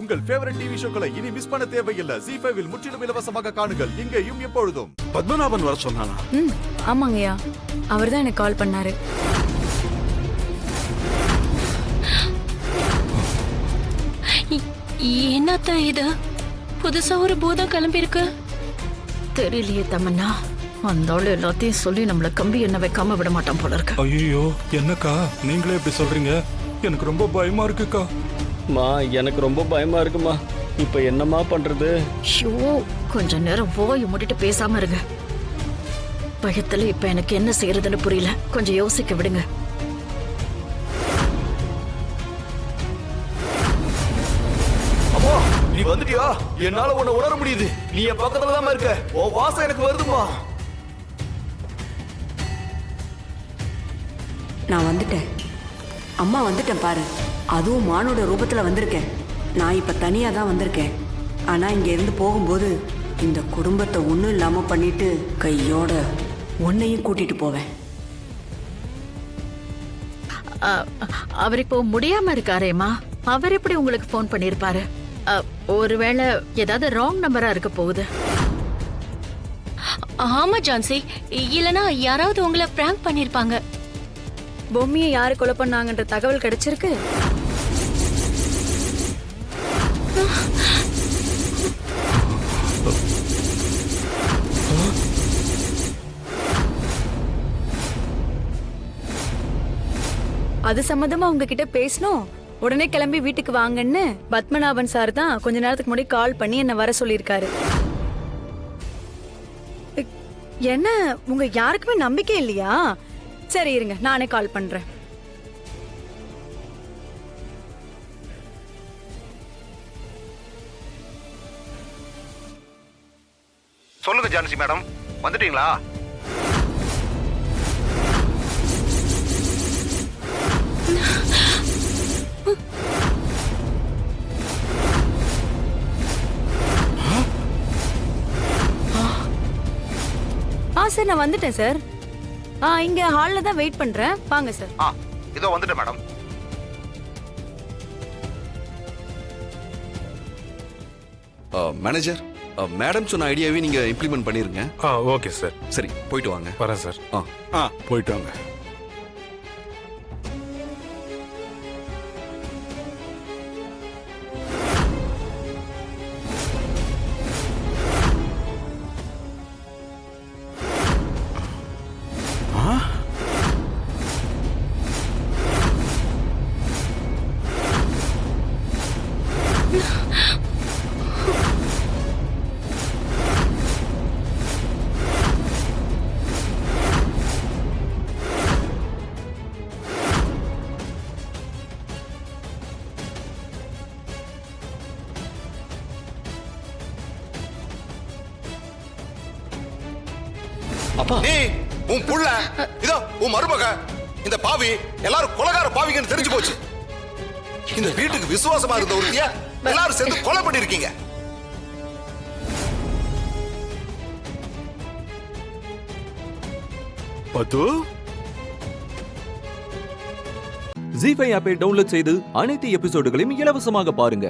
உங்கள் favourite TV ஷோக்களை இனி miss பண்ண தேவையில்லை. ZEE5 இல் முற்றிலும் இலவசமாக காணுங்கள். இங்கேயும் எப்பொழுதும். பத்மநாபன் வர சொன்னானா? ஆமாங்கய்யா, அவர் தான் எனக்கு கால் பண்ணாரு. என்னத்த இது? புதுசா ஒரு பூதம் கிளம்பி இருக்கு. தெரியலையே தமன்னா, அந்த ஆளு எல்லாத்தையும் சொல்லி நம்மள கம்பி என்ன வைக்காம விட மாட்டான் போல இருக்கு. ஐயோ, என்னக்கா நீங்களே இப்படி சொல்றீங்க? எனக்கு ரொம்ப பயமா இருக்குக்கா. மா, எனக்கு ரொம்ப பயமா இருக்குமா. இப்ப என்னமா பண்றது? ஷோ, கொஞ்ச நேரம் வாயை மூடிட்டு பேசாம இருங்க. பயத்துல இப்ப எனக்கு என்ன செய்யறதுன்னு புரியல. கொஞ்சம் யோசிக்க விடுங்க. நீ வந்துட்டியா? என்னால உன்னை உணர முடியுது. நீ என் பக்கத்துல தான் இருக்க. உன் வாசம் எனக்கு வருதுமா. நான் வந்துட்டேன். அம்மா வந்துட்டேன் பாரு. அதுவும் மானோட ரூபத்துல வந்திருக்கேன். நான் இப்ப தனியா தான் வந்திருக்கேன். ஆனா இங்க இருந்து போகும்போது இந்த குடும்பத்தை ஒண்ணும் இல்லாம பண்ணிட்டு கையோட உன்னையும் கூட்டிட்டு போவேன். அவர் இப்போ முடியாம இருக்காரேம்மா. அவர் எப்படி உங்களுக்கு போன் பண்ணிருப்பாரு? ஒருவேளை ஏதாவது ராங் நம்பரா இருக்க போகுது. ஆமா ஜான்சி, இல்லனா யாராவது உங்களை பிராங்க் பண்ணிருப்பாங்க. பொம்மியை யாரு கொலை பண்ணாங்கன்ற தகவல் கிடைச்சிருக்கு. அது சம்பந்தமா உங்ககிட்ட பேசணும். உடனே கிளம்பி வீட்டுக்கு வாங்கன்னு பத்மநாபன் சார் தான் கொஞ்ச நேரத்துக்கு முன்னாடி கால் பண்ணி என்ன வர சொல்லியிருக்காரு. என்ன, உங்க யாருக்குமே நம்பிக்கை இல்லையா? சரி இருங்க, நானே கால் பண்றேன். சொல்லுங்க ஜானசி மேடம், வந்துட்டீங்களா? சார் நான் வந்துட்டேன் சார். இங்க ஹால்ல தான் வெயிட் பண்றேன். வாங்க சார். இதோ வந்துட்டேன் மேடம். மேனேஜர், மேடம் சொன்ன ஐடியாவே நீங்க இம்ப்ளிமெண்ட் பண்ணிருங்க. Okay sir. சரி, போயிட்டு வாங்க. வரேன் சார். போயிட்டு வாங்க. நீ உன் புள்ள, இதோ உன் மருமக, இந்த பாவி எல்லாரும் கொலைகார பாவிங்கன்னு தெரிஞ்சு போச்சு. இந்த வீட்டுக்கு விசுவாசமா இருந்த ஒருத்திய எல்லாரும் சேர்ந்து கொலை பண்ணிருக்கீங்க. பத்து ZEE5 ஆப்பை டவுன்லோட் செய்து அனைத்து எபிசோடுகளையும் இலவசமாக பாருங்க.